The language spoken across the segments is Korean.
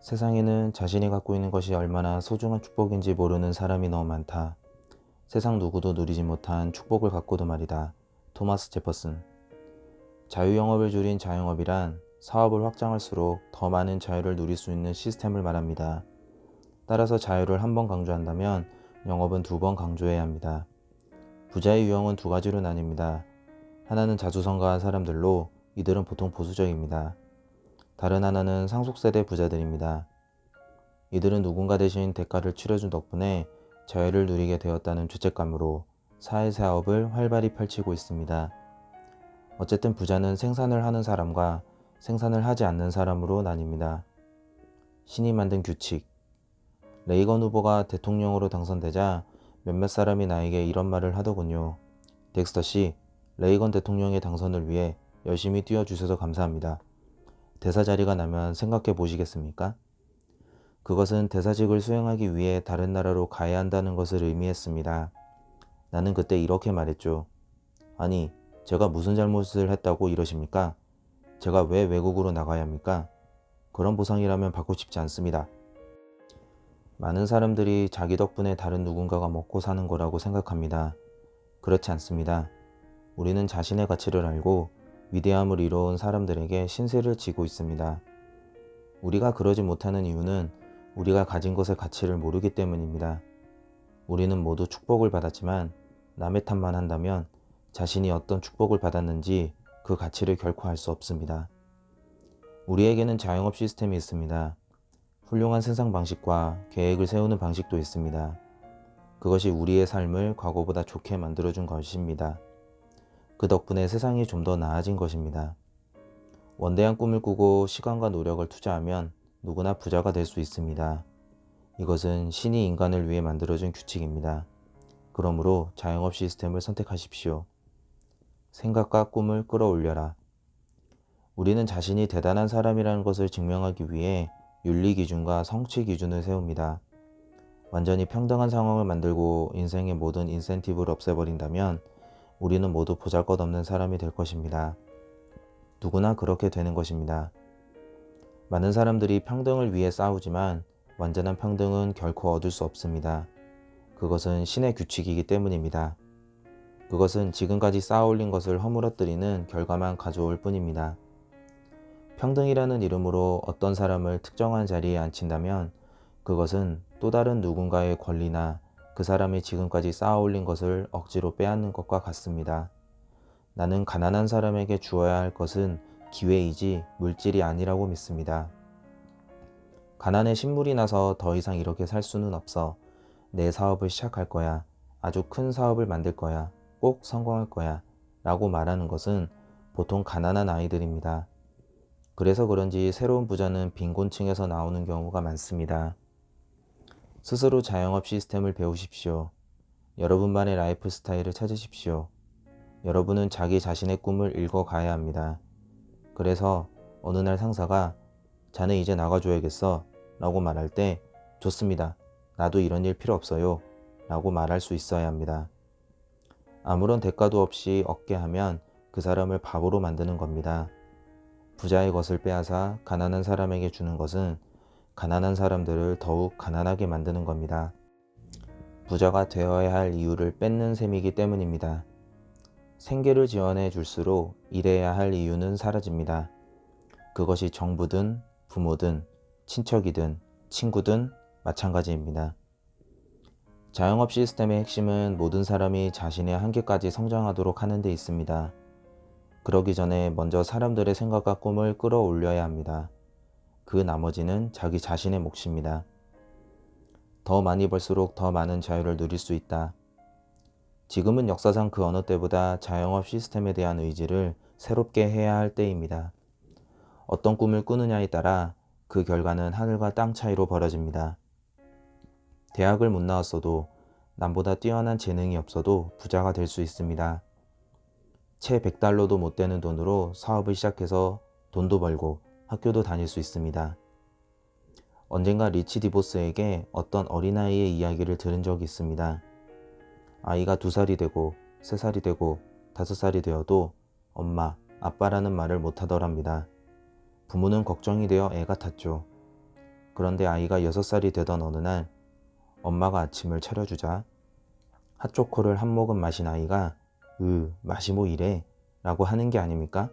세상에는 자신이 갖고 있는 것이 얼마나 소중한 축복인지 모르는 사람이 너무 많다. 세상 누구도 누리지 못한 축복을 갖고도 말이다. 토마스 제퍼슨. 자유영업을 줄인 자영업이란 사업을 확장할수록 더 많은 자유를 누릴 수 있는 시스템을 말합니다. 따라서 자유를 한 번 강조한다면 영업은 두 번 강조해야 합니다. 부자의 유형은 두 가지로 나뉩니다. 하나는 자수성가한 사람들로 이들은 보통 보수적입니다. 다른 하나는 상속세대 부자들입니다. 이들은 누군가 대신 대가를 치러준 덕분에 자유를 누리게 되었다는 죄책감으로 사회사업을 활발히 펼치고 있습니다. 어쨌든 부자는 생산을 하는 사람과 생산을 하지 않는 사람으로 나뉩니다. 신이 만든 규칙. 레이건 후보가 대통령으로 당선되자 몇몇 사람이 나에게 이런 말을 하더군요. 덱스터 씨, 레이건 대통령의 당선을 위해 열심히 뛰어주셔서 감사합니다. 대사 자리가 나면 생각해 보시겠습니까? 그것은 대사직을 수행하기 위해 다른 나라로 가야 한다는 것을 의미했습니다. 나는 그때 이렇게 말했죠. 아니, 제가 무슨 잘못을 했다고 이러십니까? 제가 왜 외국으로 나가야 합니까? 그런 보상이라면 받고 싶지 않습니다. 많은 사람들이 자기 덕분에 다른 누군가가 먹고 사는 거라고 생각합니다. 그렇지 않습니다. 우리는 자신의 가치를 알고 위대함을 이뤄온 사람들에게 신세를 지고 있습니다. 우리가 그러지 못하는 이유는 우리가 가진 것의 가치를 모르기 때문입니다. 우리는 모두 축복을 받았지만 남의 탓만 한다면 자신이 어떤 축복을 받았는지 그 가치를 결코 알 수 없습니다. 우리에게는 자영업 시스템이 있습니다. 훌륭한 생산 방식과 계획을 세우는 방식도 있습니다. 그것이 우리의 삶을 과거보다 좋게 만들어준 것입니다. 그 덕분에 세상이 좀 더 나아진 것입니다. 원대한 꿈을 꾸고 시간과 노력을 투자하면 누구나 부자가 될 수 있습니다. 이것은 신이 인간을 위해 만들어준 규칙입니다. 그러므로 자영업 시스템을 선택하십시오. 생각과 꿈을 끌어올려라. 우리는 자신이 대단한 사람이라는 것을 증명하기 위해 윤리 기준과 성취 기준을 세웁니다. 완전히 평등한 상황을 만들고 인생의 모든 인센티브를 없애버린다면 우리는 모두 보잘것없는 사람이 될 것입니다. 누구나 그렇게 되는 것입니다. 많은 사람들이 평등을 위해 싸우지만 완전한 평등은 결코 얻을 수 없습니다. 그것은 신의 규칙이기 때문입니다. 그것은 지금까지 쌓아올린 것을 허물어뜨리는 결과만 가져올 뿐입니다. 평등이라는 이름으로 어떤 사람을 특정한 자리에 앉힌다면 그것은 또 다른 누군가의 권리나 그 사람이 지금까지 쌓아올린 것을 억지로 빼앗는 것과 같습니다. 나는 가난한 사람에게 주어야 할 것은 기회이지 물질이 아니라고 믿습니다. 가난에 신물이 나서 더 이상 이렇게 살 수는 없어. 내 사업을 시작할 거야. 아주 큰 사업을 만들 거야. 꼭 성공할 거야. 라고 말하는 것은 보통 가난한 아이들입니다. 그래서 그런지 새로운 부자는 빈곤층에서 나오는 경우가 많습니다. 스스로 자영업 시스템을 배우십시오. 여러분만의 라이프 스타일을 찾으십시오. 여러분은 자기 자신의 꿈을 읽어가야 합니다. 그래서 어느 날 상사가 자네 이제 나가줘야겠어 라고 말할 때 좋습니다. 나도 이런 일 필요 없어요 라고 말할 수 있어야 합니다. 아무런 대가도 없이 얻게 하면 그 사람을 바보로 만드는 겁니다. 부자의 것을 빼앗아 가난한 사람에게 주는 것은 가난한 사람들을 더욱 가난하게 만드는 겁니다. 부자가 되어야 할 이유를 뺏는 셈이기 때문입니다. 생계를 지원해 줄수록 일해야 할 이유는 사라집니다. 그것이 정부든 부모든 친척이든 친구든 마찬가지입니다. 자영업 시스템의 핵심은 모든 사람이 자신의 한계까지 성장하도록 하는 데 있습니다. 그러기 전에 먼저 사람들의 생각과 꿈을 끌어올려야 합니다. 그 나머지는 자기 자신의 몫입니다. 더 많이 벌수록 더 많은 자유를 누릴 수 있다. 지금은 역사상 그 어느 때보다 자영업 시스템에 대한 의지를 새롭게 해야 할 때입니다. 어떤 꿈을 꾸느냐에 따라 그 결과는 하늘과 땅 차이로 벌어집니다. 대학을 못 나왔어도 남보다 뛰어난 재능이 없어도 부자가 될 수 있습니다. 채 100달러도 못 되는 돈으로 사업을 시작해서 돈도 벌고 학교도 다닐 수 있습니다. 언젠가 리치 디보스에게 어떤 어린아이의 이야기를 들은 적이 있습니다. 아이가 2살이 되고 3살이 되고 5살이 되어도 엄마, 아빠라는 말을 못하더랍니다. 부모는 걱정이 되어 애가 탔죠. 그런데 아이가 6살이 되던 어느 날 엄마가 아침을 차려주자 핫초코를 한 모금 마신 아이가 맛이 뭐 이래? 라고 하는 게 아닙니까?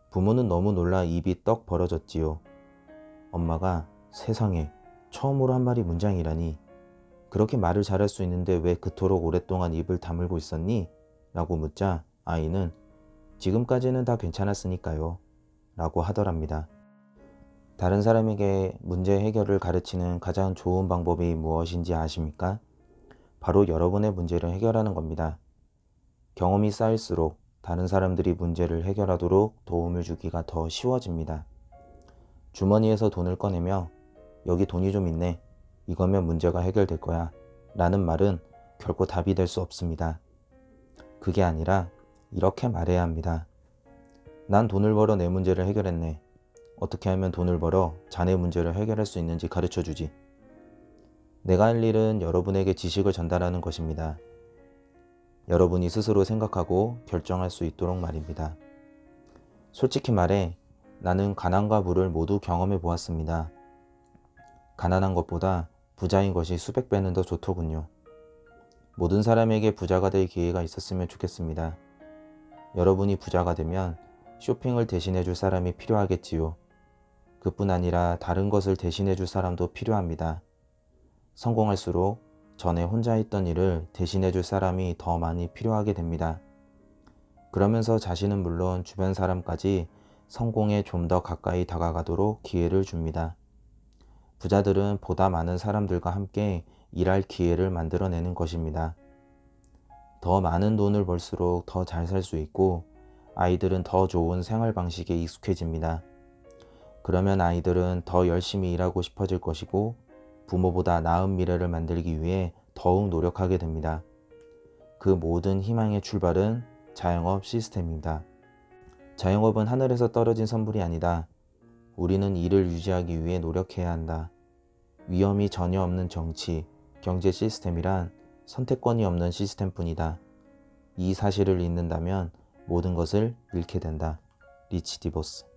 부모는 너무 놀라 입이 떡 벌어졌지요. 엄마가 세상에 처음으로 한 말이 문장이라니. 그렇게 말을 잘할 수 있는데 왜 그토록 오랫동안 입을 다물고 있었니? 라고 묻자 아이는 지금까지는 다 괜찮았으니까요. 라고 하더랍니다. 다른 사람에게 문제 해결을 가르치는 가장 좋은 방법이 무엇인지 아십니까? 바로 여러분의 문제를 해결하는 겁니다. 경험이 쌓일수록 다른 사람들이 문제를 해결하도록 도움을 주기가 더 쉬워집니다. 주머니에서 돈을 꺼내며 여기 돈이 좀 있네. 이거면 문제가 해결될 거야. 라는 말은 결코 답이 될 수 없습니다. 그게 아니라 이렇게 말해야 합니다. 난 돈을 벌어 내 문제를 해결했네. 어떻게 하면 돈을 벌어 자네 문제를 해결할 수 있는지 가르쳐 주지. 내가 할 일은 여러분에게 지식을 전달하는 것입니다. 여러분이 스스로 생각하고 결정할 수 있도록 말입니다. 솔직히 말해 나는 가난과 부를 모두 경험해 보았습니다. 가난한 것보다 부자인 것이 수백 배는 더 좋더군요. 모든 사람에게 부자가 될 기회가 있었으면 좋겠습니다. 여러분이 부자가 되면 쇼핑을 대신해 줄 사람이 필요하겠지요. 그뿐 아니라 다른 것을 대신해 줄 사람도 필요합니다. 성공할수록 전에 혼자 했던 일을 대신해 줄 사람이 더 많이 필요하게 됩니다. 그러면서 자신은 물론 주변 사람까지 성공에 좀 더 가까이 다가가도록 기회를 줍니다. 부자들은 보다 많은 사람들과 함께 일할 기회를 만들어내는 것입니다. 더 많은 돈을 벌수록 더 잘 살 수 있고 아이들은 더 좋은 생활 방식에 익숙해집니다. 그러면 아이들은 더 열심히 일하고 싶어질 것이고 부모보다 나은 미래를 만들기 위해 더욱 노력하게 됩니다. 그 모든 희망의 출발은 자영업 시스템입니다. 자영업은 하늘에서 떨어진 선물이 아니다. 우리는 이를 유지하기 위해 노력해야 한다. 위험이 전혀 없는 정치, 경제 시스템이란 선택권이 없는 시스템뿐이다. 이 사실을 잊는다면 모든 것을 잃게 된다. 리치 디보스.